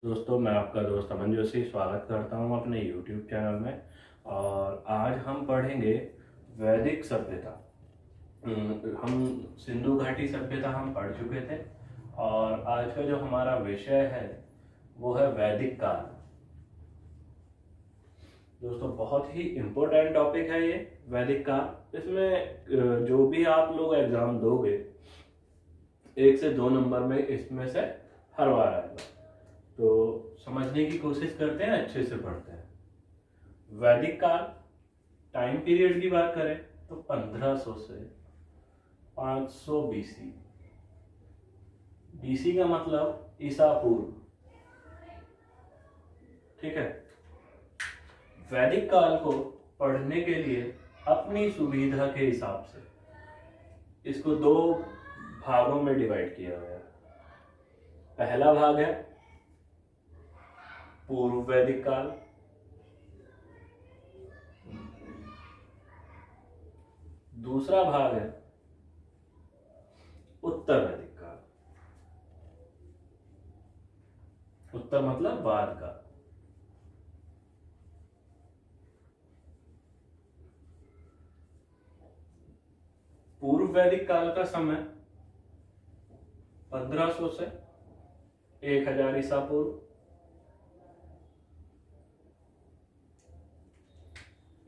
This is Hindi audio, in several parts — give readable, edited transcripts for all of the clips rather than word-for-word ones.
दोस्तों, मैं आपका दोस्त अमन जोशी स्वागत करता हूं अपने YouTube चैनल में। और आज हम पढ़ेंगे वैदिक सभ्यता। हम सिंधु घाटी सभ्यता हम पढ़ चुके थे और आज का जो हमारा विषय है वो है वैदिक काल। दोस्तों, बहुत ही इम्पोर्टेंट टॉपिक है ये वैदिक काल। इसमें जो भी आप लोग एग्जाम दोगे 1 से 2 नंबर में इसमें से हर बार आएगा, तो समझने की कोशिश करते हैं, अच्छे से पढ़ते हैं। वैदिक काल टाइम पीरियड की बात करें तो 1500 से 500 बीसी। बीसी का मतलब ईसा पूर्व, ठीक है। वैदिक काल को पढ़ने के लिए अपनी सुविधा के हिसाब से इसको 2 भागों में डिवाइड किया गया है। पहला भाग है पूर्व वैदिक काल, दूसरा भाग है उत्तर वैदिक काल। उत्तर मतलब बाद का। पूर्व वैदिक काल का समय 1500 से 1000 ईसा पूर्व।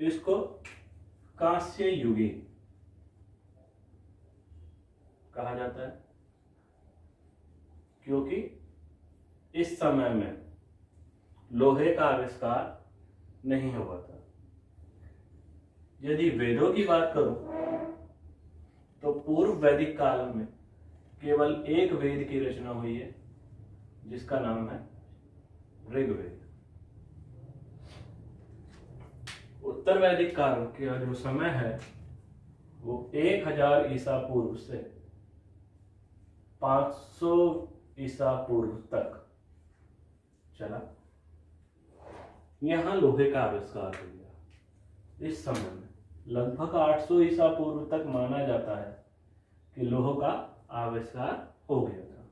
इसको कांस्य युगी कहा जाता है, क्योंकि इस समय में लोहे का आविष्कार नहीं हुआ था। यदि वेदों की बात करूं तो पूर्व वैदिक काल में केवल एक वेद की रचना हुई है, जिसका नाम है ऋग्वेद। उत्तर वैदिक काल का जो समय है वो 1000 ईसा पूर्व से 500 ईसा पूर्व तक चला। यहां लोहे का आविष्कार हो गया। इस समय में लगभग 800 ईसा पूर्व तक माना जाता है कि लोह का आविष्कार हो गया था,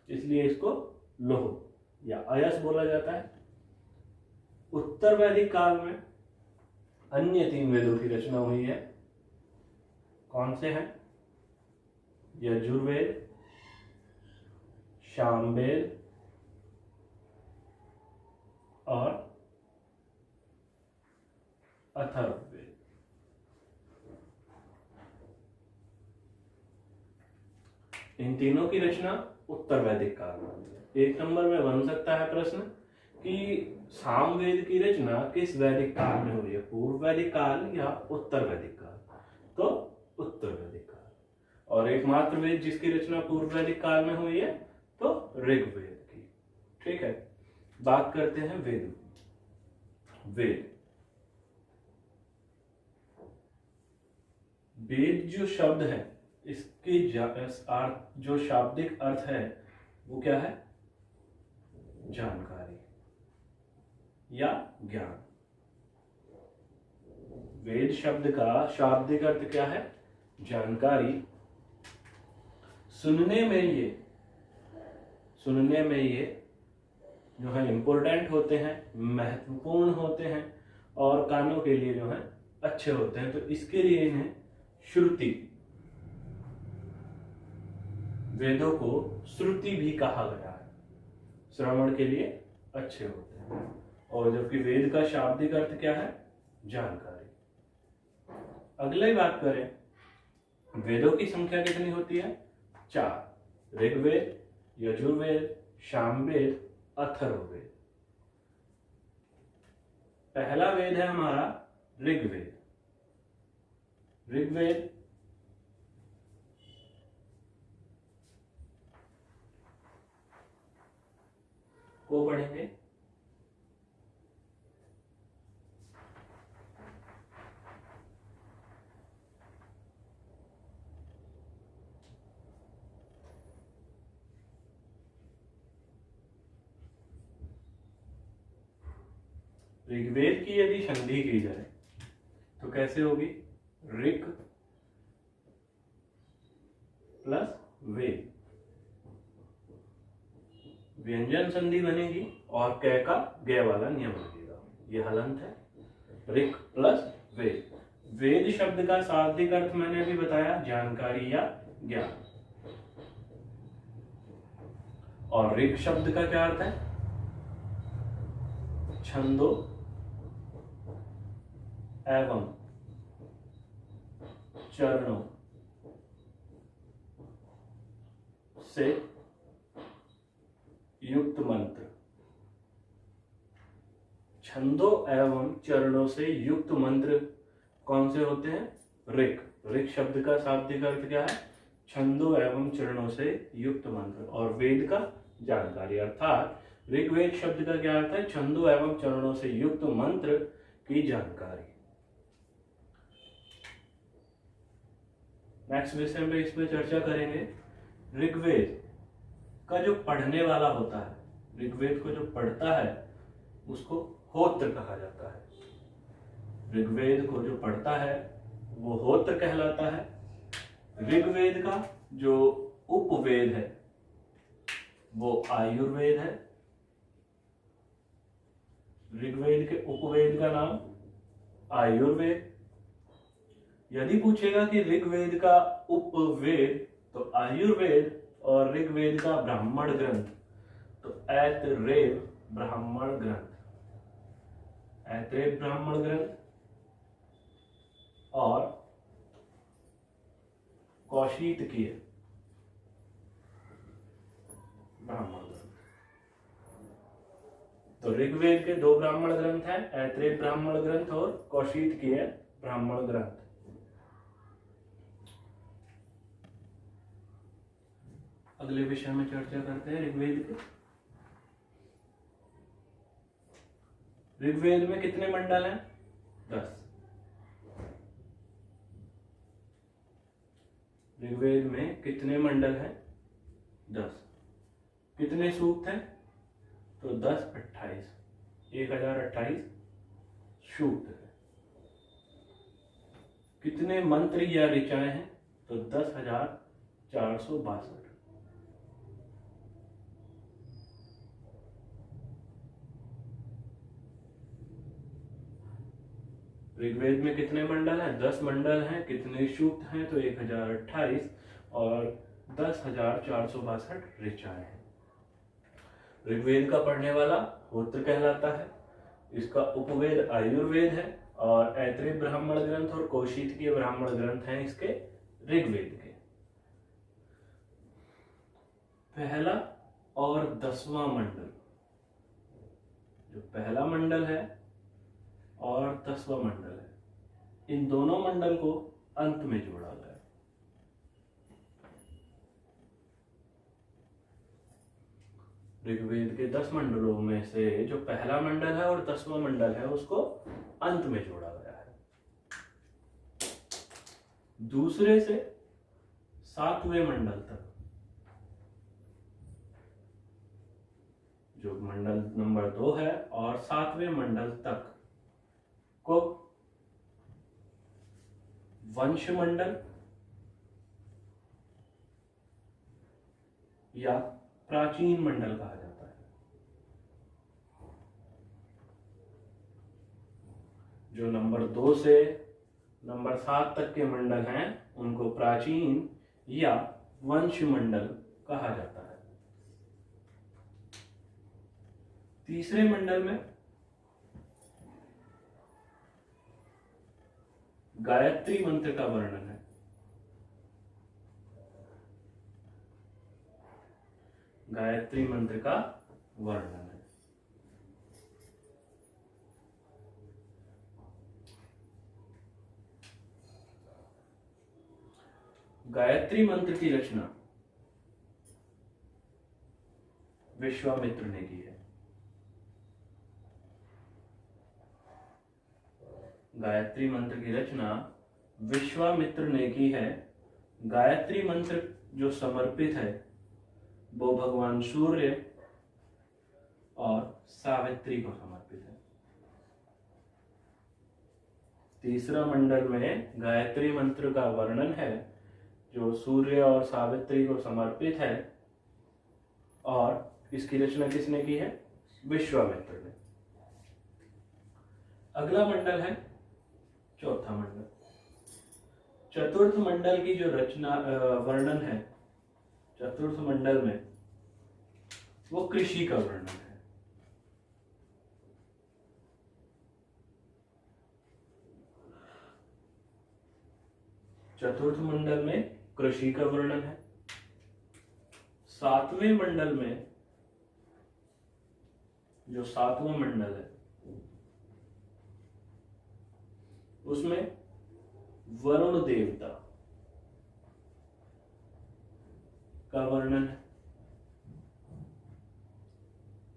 इसलिए इसको लोह या अयस बोला जाता है। उत्तर वैदिक काल में अन्य 3 वेदों की रचना हुई है। कौन से हैं? यजुर्वेद, सामवेद और अथर्ववेद। इन तीनों की रचना उत्तर वैदिक काल में हुई है। 1 नंबर में बन सकता है प्रश्न कि सामवेद की रचना किस वैदिक काल में हुई है, पूर्व वैदिक काल या उत्तर वैदिक काल? तो उत्तर वैदिक काल। और एकमात्र वेद जिसकी रचना पूर्व वैदिक काल में हुई है तो ऋग्वेद की। ठीक है, बात करते हैं वेद। वेद जो शब्द है इसके जो शाब्दिक अर्थ है वो क्या है? जानकारी या ज्ञान। वेद शब्द का शाब्दिक अर्थ क्या है? जानकारी। सुनने में ये जो है इंपॉर्टेंट होते हैं, महत्वपूर्ण होते हैं और कानों के लिए जो है अच्छे होते हैं, तो इसके लिए इन्हें श्रुति, वेदों को श्रुति भी कहा गया है। श्रवण के लिए अच्छे होते हैं। और जबकि वेद का शाब्दिक अर्थ क्या है? जानकारी। अगले बात करें, वेदों की संख्या कितनी होती है? 4। ऋग्वेद, यजुर्वेद, सामवेद, अथर्ववेद। पहला वेद है हमारा ऋग्वेद। ऋग्वेद को पढ़ेंगे। ऋग्वेद की यदि संधि की जाए तो कैसे होगी? ऋक प्लस वेद। व्यंजन संधि बनेगी और कै का गे वाला नियम लगेगा। ये हलंत है। ऋक प्लस वेद। वेद शब्द का शाब्दिक अर्थ मैंने अभी बताया, जानकारी या ज्ञान। और ऋक शब्द का क्या अर्थ है? छंदों एवं चरणों से युक्त मंत्र। छंदों एवं चरणों से युक्त मंत्र कौन से होते हैं? ऋक। ऋक शब्द का शाब्दिक अर्थ क्या है? छंदों एवं चरणों से युक्त मंत्र। और वेद का जानकारी, अर्थात ऋग्वेद शब्द का क्या अर्थ है? छंदों एवं चरणों से युक्त मंत्र की जानकारी। नेक्स्ट विषय में इस पर चर्चा करेंगे। ऋग्वेद का जो पढ़ने वाला होता है, ऋग्वेद को जो पढ़ता है उसको होत्र कहा जाता है। ऋग्वेद को जो पढ़ता है वो होत्र कहलाता है। ऋग्वेद का जो उपवेद है वो आयुर्वेद है। ऋग्वेद के उपवेद का नाम आयुर्वेद। यदि पूछेगा कि ऋग्वेद का उपवेद तो आयुर्वेद, और ऋग्वेद का ब्राह्मण ग्रंथ तो ऐतरेय ब्राह्मण ग्रंथ। ऐतरेय ब्राह्मण ग्रंथ और कौशीतकीय ब्राह्मण ग्रंथ। तो ऋग्वेद के दो ब्राह्मण ग्रंथ हैं, ऐतरेय ब्राह्मण ग्रंथ और कौशीतकीय ब्राह्मण ग्रंथ। अगले विषय में चर्चा करते हैं ऋग्वेद के। ऋग्वेद में कितने मंडल हैं? 10। ऋग्वेद में कितने मंडल हैं? 10। कितने सूक्त हैं? तो 10 28, 1028 सूक्त है। कितने मंत्र या ऋचाएं हैं? तो 10,462। ऋग्वेद में कितने मंडल हैं? 10 मंडल हैं। कितने सूक्त हैं? तो 1028 और 10,462 ऋचाएं हैं। ऋग्वेद का पढ़ने वाला होत्र कहलाता है। इसका उपवेद आयुर्वेद है और ऐतरेय ब्राह्मण ग्रंथ और कौशीतकीय ब्राह्मण ग्रंथ हैं इसके ऋग्वेद के। पहला और 10वां मंडल, जो पहला मंडल है और 10वां मंडल है, इन दोनों मंडल को अंत में जोड़ा गया। ऋग्वेद के 10 मंडलों में से जो पहला मंडल है और 10वां मंडल है उसको अंत में जोड़ा गया है। दूसरे से 7वें मंडल तक, जो मंडल नंबर 2 है और 7वें मंडल तक को वंश मंडल या प्राचीन मंडल कहा जाता है। जो नंबर 2 से नंबर 7 तक के मंडल हैं उनको प्राचीन या वंश मंडल कहा जाता है। तीसरे मंडल में गायत्री मंत्र का वर्णन है। गायत्री मंत्र का वर्णन है। गायत्री मंत्र की रचना विश्वामित्र ने की है। गायत्री मंत्र की रचना विश्वामित्र ने की है। गायत्री मंत्र जो समर्पित है वो भगवान सूर्य और सावित्री को समर्पित है। तीसरा मंडल में गायत्री मंत्र का वर्णन है जो सूर्य और सावित्री को समर्पित है, और इसकी रचना किसने की है? विश्वामित्र ने। अगला मंडल है चौथा मंडल। चतुर्थ मंडल की जो रचना वर्णन है चतुर्थ मंडल में, वो कृषि का वर्णन है। चतुर्थ मंडल में कृषि का वर्णन है। सातवें मंडल में, जो सातवां मंडल है, उसमें वरुण देवता का वर्णन है।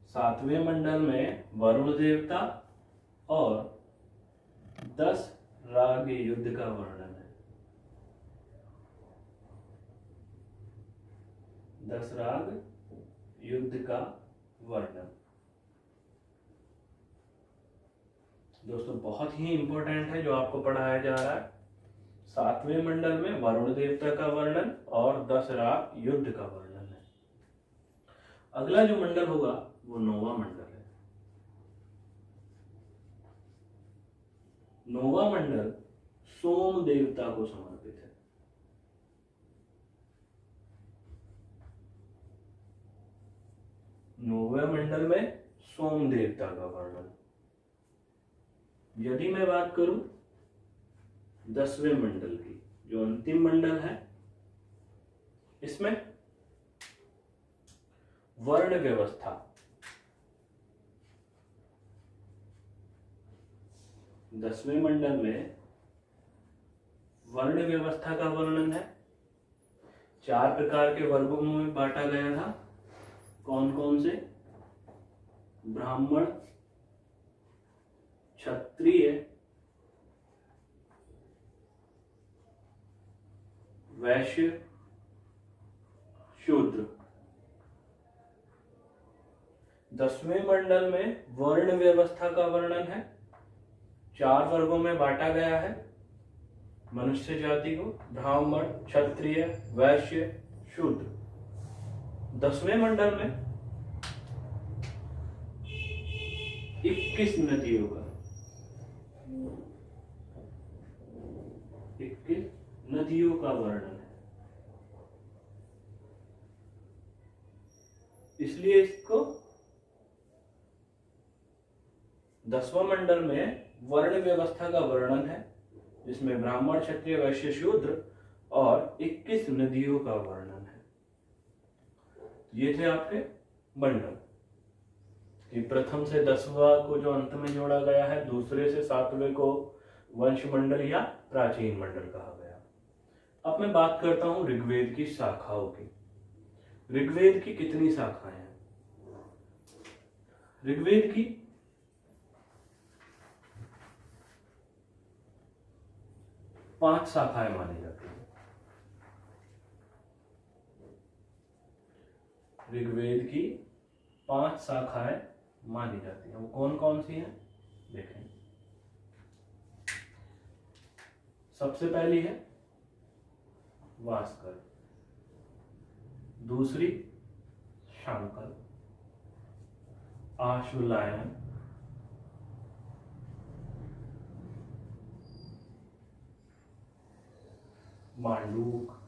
सातवें मंडल में वरुण देवता और 10 राग युद्ध का वर्णन है। 10 राग युद्ध का वर्णन। दोस्तों बहुत ही इंपॉर्टेंट है जो आपको पढ़ाया जा रहा है। सातवें मंडल में वरुण देवता का वर्णन और 10 राग युद्ध का वर्णन है। अगला जो मंडल होगा वो 9वां मंडल है। 9वां मंडल सोम देवता को समर्पित है। नौवें मंडल में सोम देवता का वर्णन। यदि मैं बात करूं 10वें मंडल की, जो अंतिम मंडल है, इसमें वर्ण व्यवस्था, दसवें मंडल में वर्ण व्यवस्था का वर्णन है। 4 प्रकार के वर्गों में बांटा गया था। कौन कौन से? ब्राह्मण, क्षत्रिय, वैश्य, शूद्र। 10वें मंडल में वर्ण व्यवस्था का वर्णन है। 4 वर्गों में बांटा गया है मनुष्य जाति को, ब्राह्मण, क्षत्रिय, वैश्य, शूद्र। 10वें मंडल में 21 नदियों का 21 नदियों का वर्णन है। इसलिए इसको 10वां मंडल में वर्ण व्यवस्था का वर्णन है, जिसमें ब्राह्मण, क्षत्रिय, वैश्य, शूद्र और 21 नदियों का वर्णन है। ये थे आपके मंडल। कि प्रथम से 10वां को जो अंत में जोड़ा गया है, दूसरे से 7वें को वंश मंडल या प्राचीन मंडल कहा गया। अब मैं बात करता हूं ऋग्वेद की शाखाओं की। ऋग्वेद की कितनी शाखाएं हैं? ऋग्वेद की 5 शाखाएं मानी जाती हैं। ऋग्वेद की 5 शाखाएं मानी जाती हैं। वो कौन कौन सी हैं देखें। सबसे पहली है वास्कर, दूसरी शांकल, आशुलायन, मांडूक,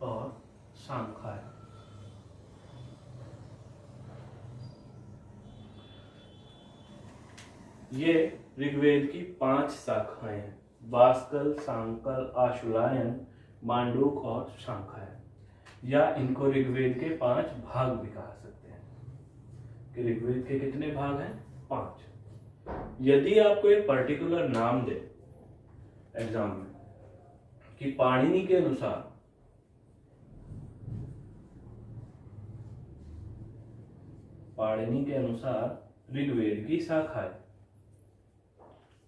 और सांख्य। ये ऋग्वेद की 5 शाखाएं हैं। वास्कल, सांकल, आशुलायन, मांडूक और सांख्य। या इनको ऋग्वेद के 5 भाग भी कहा सकते हैं। कि ऋग्वेद के कितने भाग हैं? 5। यदि आपको एक पर्टिकुलर नाम दे एग्जाम में कि पाणिनि के अनुसार ऋग्वेद की शाखा है,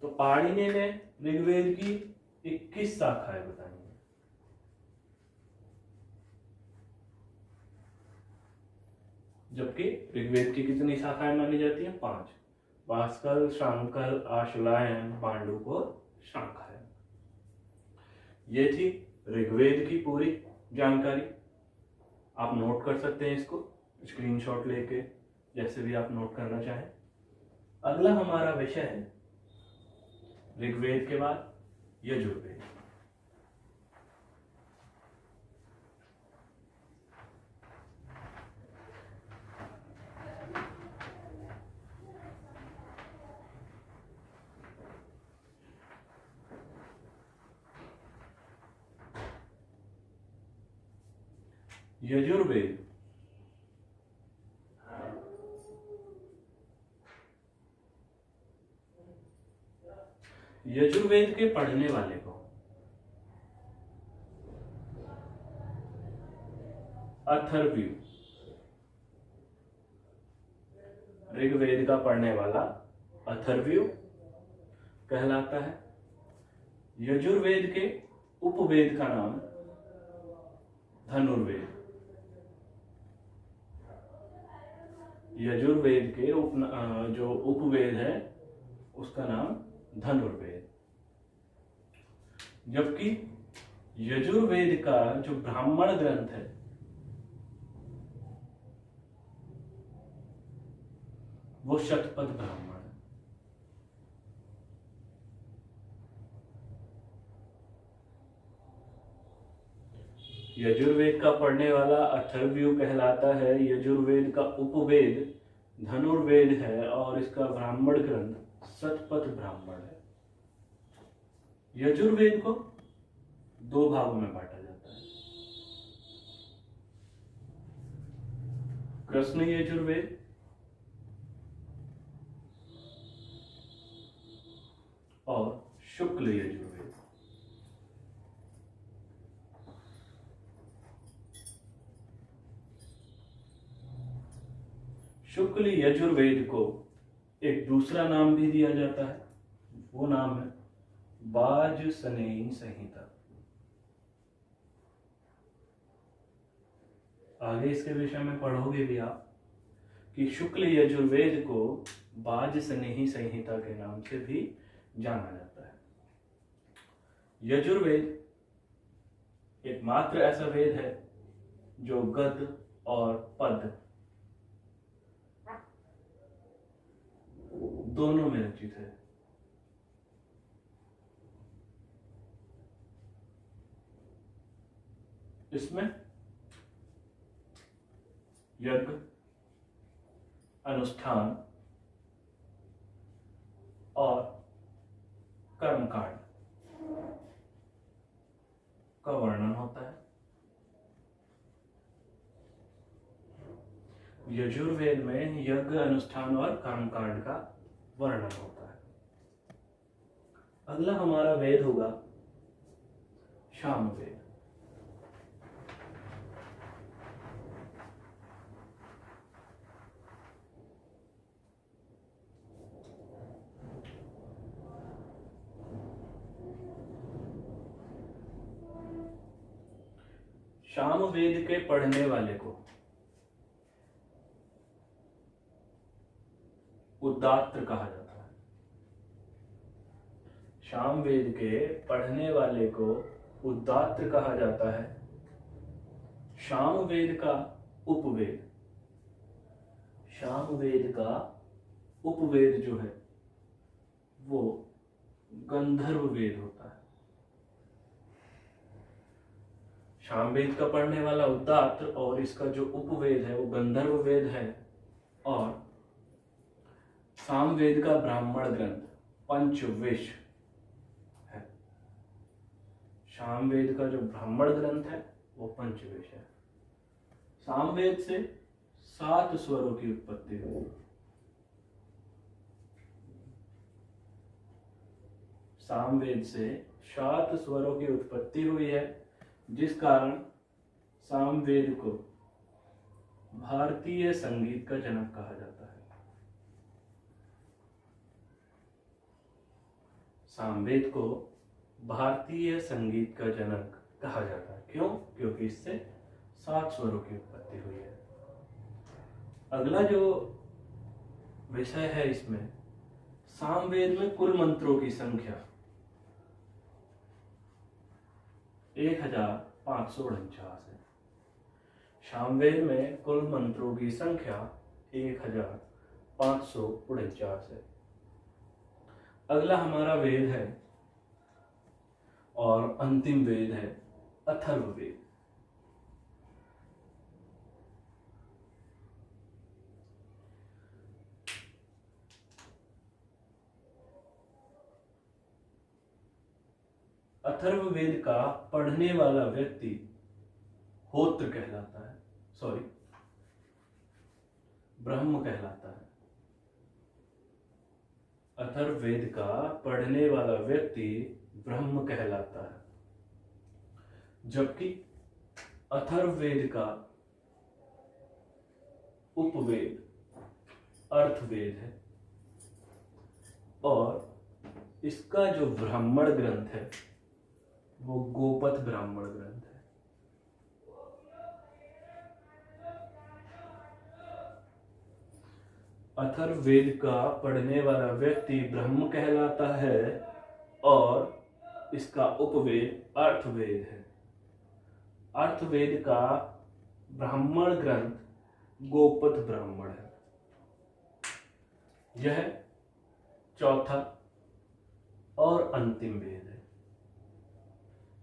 तो पाणिनि ने ऋग्वेद की 21 शाखाएं बताई हैं। जबकि ऋग्वेद की कितनी शाखाएं मानी जाती हैं? 5। वास्कल, शांकल, आशुलायन, मांडूक और सांख्य। ये थी ऋग्वेद की पूरी जानकारी। आप नोट कर सकते हैं इसको स्क्रीनशॉट लेके, जैसे भी आप नोट करना चाहें। अगला हमारा विषय है ऋग्वेद के बाद यजुर्वेद। यजुर्वेद यजुर्वेद के पढ़ने वाले को अथर्वयु, ऋग्वेद का पढ़ने वाला अथर्वयु कहलाता है। यजुर्वेद के उपवेद का नाम धनुर्वेद। यजुर्वेद के जो उपवेद है उसका नाम धनुर्वेद। जबकि यजुर्वेद का जो ब्राह्मण ग्रंथ है वो शतपथ ब्राह्मण है। यजुर्वेद का पढ़ने वाला अथर्वयु कहलाता है। यजुर्वेद का उपवेद धनुर्वेद है और इसका ब्राह्मण ग्रंथ शतपथ ब्राह्मण है। यजुर्वेद को दो भागों में बांटा जाता है, कृष्ण यजुर्वेद और शुक्ल यजुर्वेद। शुक्ल यजुर्वेद को एक दूसरा नाम भी दिया जाता है, वो नाम है वाजसनेयी संहिता। आगे इसके विषय में पढ़ोगे भी आप कि शुक्ल यजुर्वेद को वाजसनेयी संहिता के नाम से भी जाना जाता है। यजुर्वेद एकमात्र ऐसा वेद है जो गद्य और पद्य दोनों में रचित है। इसमें यज्ञ, अनुष्ठान और कर्मकांड का वर्णन होता है। यजुर्वेद में यज्ञ, अनुष्ठान और कर्मकांड का वर्णन होता है। अगला हमारा वेद होगा सामवेद। सामवेद के पढ़ने वाले को उदात्त कहा जाता है। सामवेद के पढ़ने वाले को उदात्त कहा जाता है। सामवेद का उपवेद, सामवेद का उपवेद जो है वो गंधर्व वेद होता है। सामवेद का पढ़ने वाला उदात्त और इसका जो उपवेद है वो गंधर्व वेद है। और सामवेद का ब्राह्मण ग्रंथ पंचविश है। सामवेद का जो ब्राह्मण ग्रंथ है वो पंचविश है। सामवेद से 7 स्वरों की उत्पत्ति हुई। सामवेद से 7 स्वरों की उत्पत्ति हुई है, जिस कारण सामवेद को भारतीय संगीत का जनक कहा जाता है। सामवेद को भारतीय संगीत का जनक कहा जाता है। क्यों? क्योंकि इससे 7 स्वरों की उत्पत्ति हुई है। अगला जो विषय है इसमें, सामवेद में कुल मंत्रों की संख्या 1549 है। सामवेद में कुल मंत्रों की संख्या 1549 है। अगला हमारा वेद है और अंतिम वेद है अथर्ववेद। अथर्ववेद का पढ़ने वाला व्यक्ति होत्र कहलाता है, सॉरी ब्रह्म कहलाता है। अथर्ववेद का पढ़ने वाला व्यक्ति ब्रह्म कहलाता है, जबकि अथर्ववेद का उपवेद अर्थवेद है और इसका जो ब्राह्मण ग्रंथ है वो गोपथ ब्राह्मण ग्रंथ है। अथर्ववेद का पढ़ने वाला व्यक्ति ब्रह्म कहलाता है और इसका उपवेद अर्थवेद है। अर्थवेद का ब्राह्मण ग्रंथ गोपथ ब्राह्मण है। यह चौथा और अंतिम वेद है।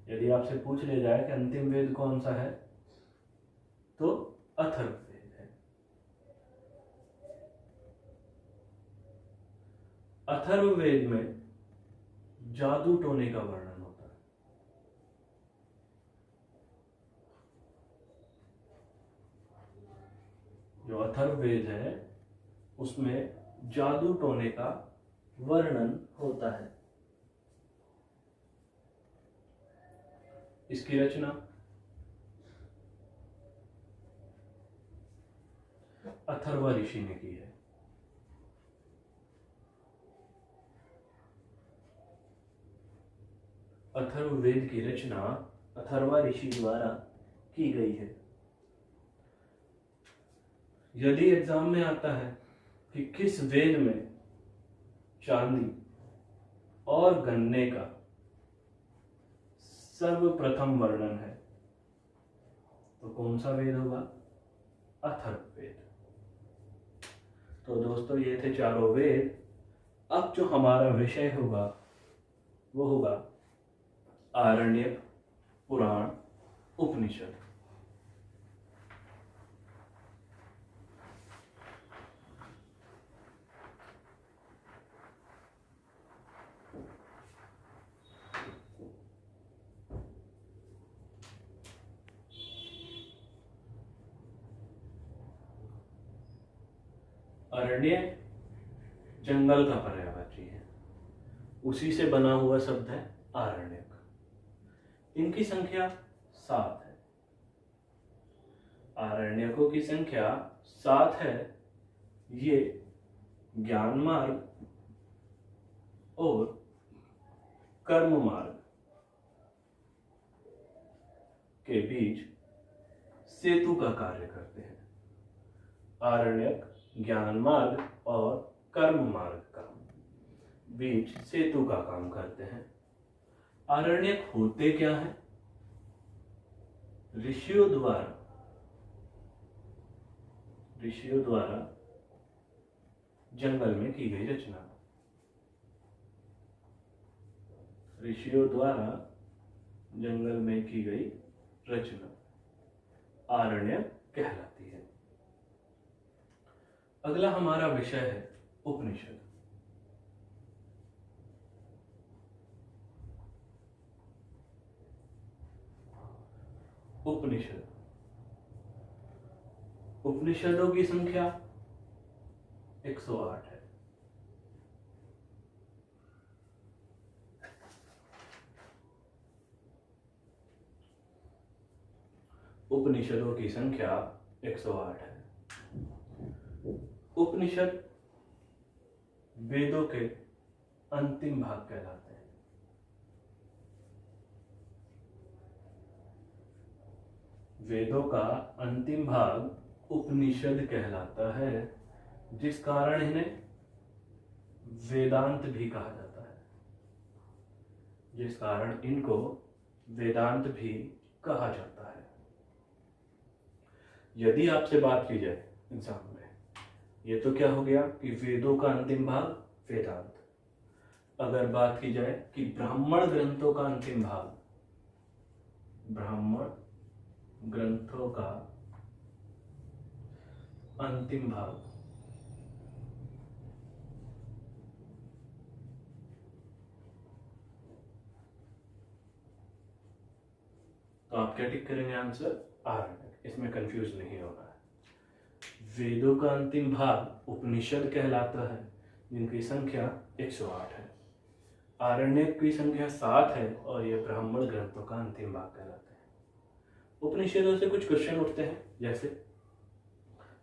यदि आपसे पूछ लिया जाए कि अंतिम वेद कौन सा है तो अथर्ववेद है। अथर्ववेद में जादू टोने का वर्णन होता है। जो अथर्ववेद है उसमें जादू टोने का वर्णन होता है। इसकी रचना अथर्व ऋषि ने की है। अथर्ववेद की रचना अथर्व ऋषि द्वारा की गई है। यदि एग्जाम में आता है कि किस वेद में चांदी और गन्ने का सर्वप्रथम वर्णन है तो कौन सा वेद होगा? अथर्ववेद। तो दोस्तों ये थे चारों वेद। अब जो हमारा विषय होगा वो होगा आरण्यक, पुराण, उपनिषद। अरण्य जंगल का पर्यायवाची है, उसी से बना हुआ शब्द है आरण्यक। इनकी संख्या 7 है। आरण्यकों की संख्या 7 है। ये ज्ञान मार्ग और कर्म मार्ग के बीच सेतु का कार्य करते हैं। आरण्यक ज्ञान मार्ग और कर्म मार्ग का बीच सेतु का काम करते हैं। आरण्यक होते क्या है? ऋषियों द्वारा जंगल में की गई रचना। ऋषियों द्वारा जंगल में की गई रचना आरण्यक कहलाती है। अगला हमारा विषय है उपनिषद। उपनिषदों की संख्या 108 है। उपनिषदों की संख्या 108 है। उपनिषद वेदों के अंतिम भाग कहलाते हैं। वेदों का अंतिम भाग उपनिषद कहलाता है, जिस कारण इन्हें वेदांत भी कहा जाता है, जिस कारण इनको वेदांत भी कहा जाता है। यदि आपसे बात की जाए एग्जाम में, ये तो क्या हो गया कि वेदों का अंतिम भाग वेदांत। अगर बात की जाए कि ब्राह्मण ग्रंथों का अंतिम भाग, ब्राह्मण ग्रंथों का अंतिम भाग, तो आप क्या टिक करेंगे? आंसर आरण्यक। इसमें कंफ्यूज नहीं होना है। वेदों का अंतिम भाग उपनिषद कहलाता है, जिनकी संख्या 108 है। आरण्यक की संख्या 7 है और ये ब्राह्मण ग्रंथों का अंतिम भाग कहलाते हैं। उपनिषदों से कुछ क्वेश्चन उठते हैं, जैसे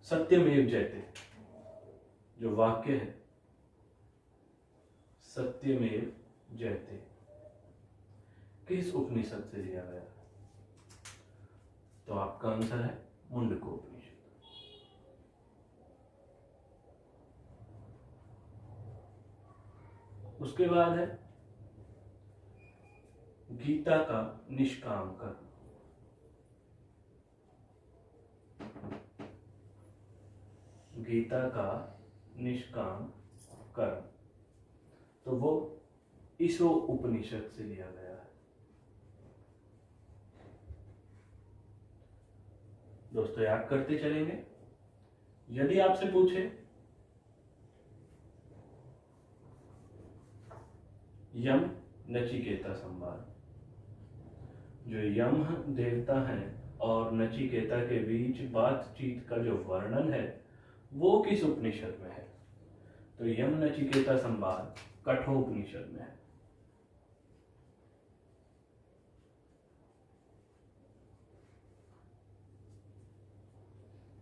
सत्यमेव जयते, जो वाक्य है सत्यमेव जयते, किस उपनिषद से लिया गया? तो आपका आंसर है मुंडकोपनिषद। उसके बाद है गीता का निष्काम कर्म। गीता का निष्काम कर्म, तो वो ईशो उपनिषद से लिया गया है। दोस्तों याद करते चलेंगे। यदि आपसे पूछे यम नचिकेता संवाद, जो यम देवता है और नचिकेता के बीच बातचीत का जो वर्णन है वो किस उपनिषद में है? तो यम नचिकेता संवाद कठोपनिषद में है।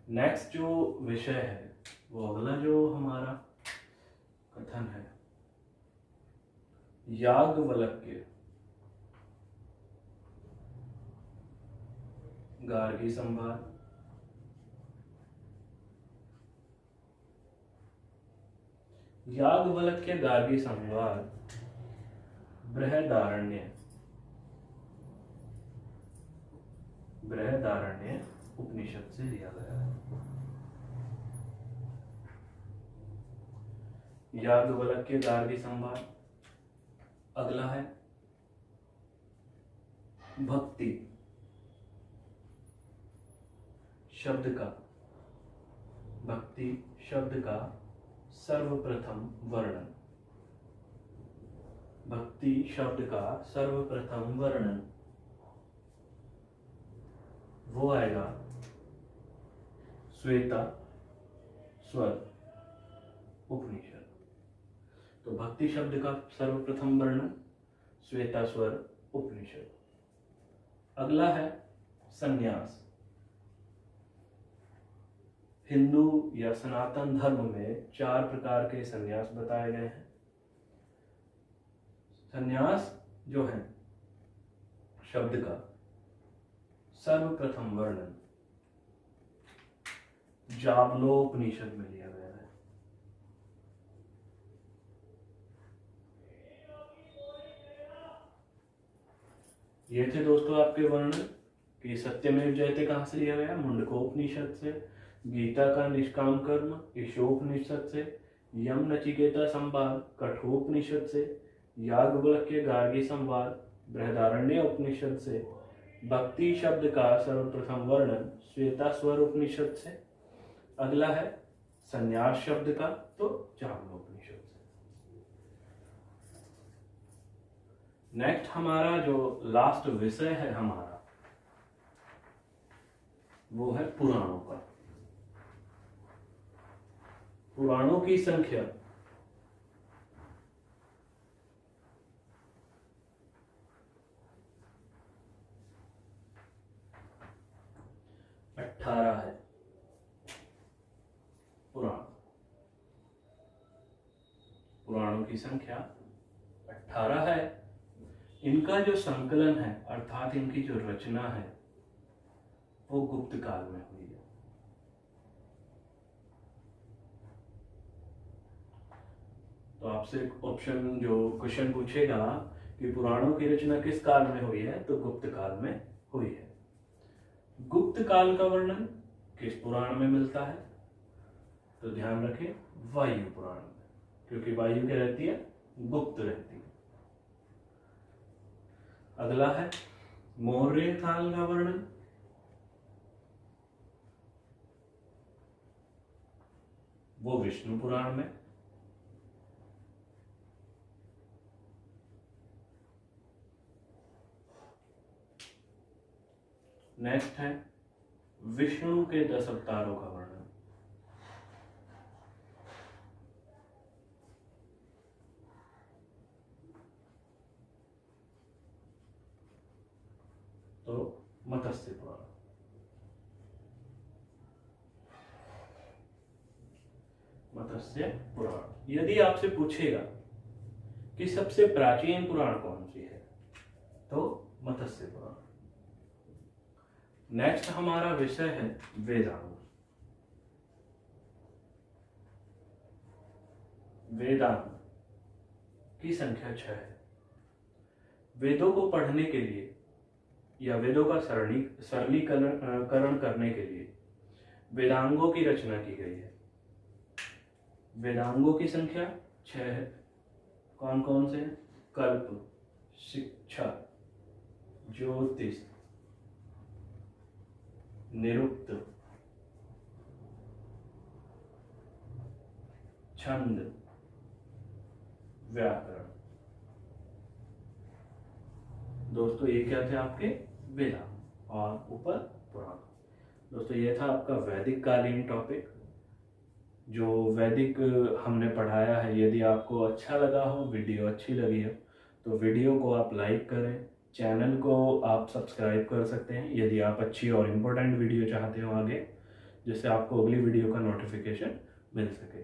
नेक्स्ट जो विषय है वो अगला जो हमारा कथन है याज्ञवल्क्य गार्गी संवाद। याज्ञवल्क्य गार्गी संवाद बृहदारण्य उपनिषद से लिया गया है। याज्ञवल्क्य गार्गी संवाद। अगला है भक्ति शब्द का सर्वप्रथम वर्णन। भक्ति शब्द का सर्वप्रथम वर्णन वो आएगा श्वेता स्वर उपनिषद। तो भक्ति शब्द का सर्वप्रथम वर्णन श्वेता स्वर उपनिषद। अगला है संन्यास। हिंदू या सनातन धर्म में 4 प्रकार के संन्यास बताए गए हैं। संन्यास जो है शब्द का सर्वप्रथम वर्णन जाबलोपनिषद में लिया गया है। ये थे दोस्तों आपके वर्णन कि सत्यमेव जयते कहाँ से लिया गया? मुंडकोपनिषद से। गीता का निष्काम कर्म ईशोपनिषद से। यम नचिकेता संवाद कठोपनिषद से। याज्ञवल्क्य गार्गी संवाद बृहदारण्य उपनिषद से। भक्ति शब्द का सर्वप्रथम वर्णन श्वेता स्वर उपनिषद से। अगला है संन्यास शब्द का, तो जाबलोपनिषद से। नेक्स्ट हमारा जो लास्ट विषय है हमारा वो है पुराणों का। पुराणों की संख्या 18 है। पुराणों की संख्या 18 है। इनका जो संकलन है अर्थात इनकी जो रचना है वो गुप्त काल में हुई है। तो आपसे ऑप्शन जो क्वेश्चन पूछेगा कि पुराणों की रचना किस काल में हुई है, तो गुप्त काल में हुई है। गुप्त काल का वर्णन किस पुराण में मिलता है, तो ध्यान रखें वायु पुराण में, क्योंकि वायु क्या रहती है, गुप्त रहती है। अगला है मौर्य काल का वर्णन, वो विष्णु पुराण में। नेक्स्ट है विष्णु के 10 अवतारों का वर्णन, तो मत्स्य पुराण। मत्स्य पुराण। यदि आपसे पूछेगा कि सबसे प्राचीन पुराण कौन सी है, तो मत्स्य पुराण। नेक्स्ट हमारा विषय है वेदांग। वेदांग की संख्या 6 है। वेदों को पढ़ने के लिए या वेदों का सरलीकरण करने के लिए वेदांगों की रचना की गई है। वेदांगों की संख्या 6 है। कौन कौन से हैं? कल्प, शिक्षा, ज्योतिष, निरुक्त, छंद, व्याकरण। दोस्तों ये क्या थे आपके वेदांग और ऊपर पुराण। दोस्तों ये था आपका वैदिक कालीन टॉपिक जो वैदिक हमने पढ़ाया है। यदि आपको अच्छा लगा हो, वीडियो अच्छी लगी हो, तो वीडियो को आप लाइक करें, चैनल को आप सब्सक्राइब कर सकते हैं यदि आप अच्छी और इम्पोर्टेंट वीडियो चाहते हो आगे, जिससे आपको अगली वीडियो का नोटिफिकेशन मिल सके।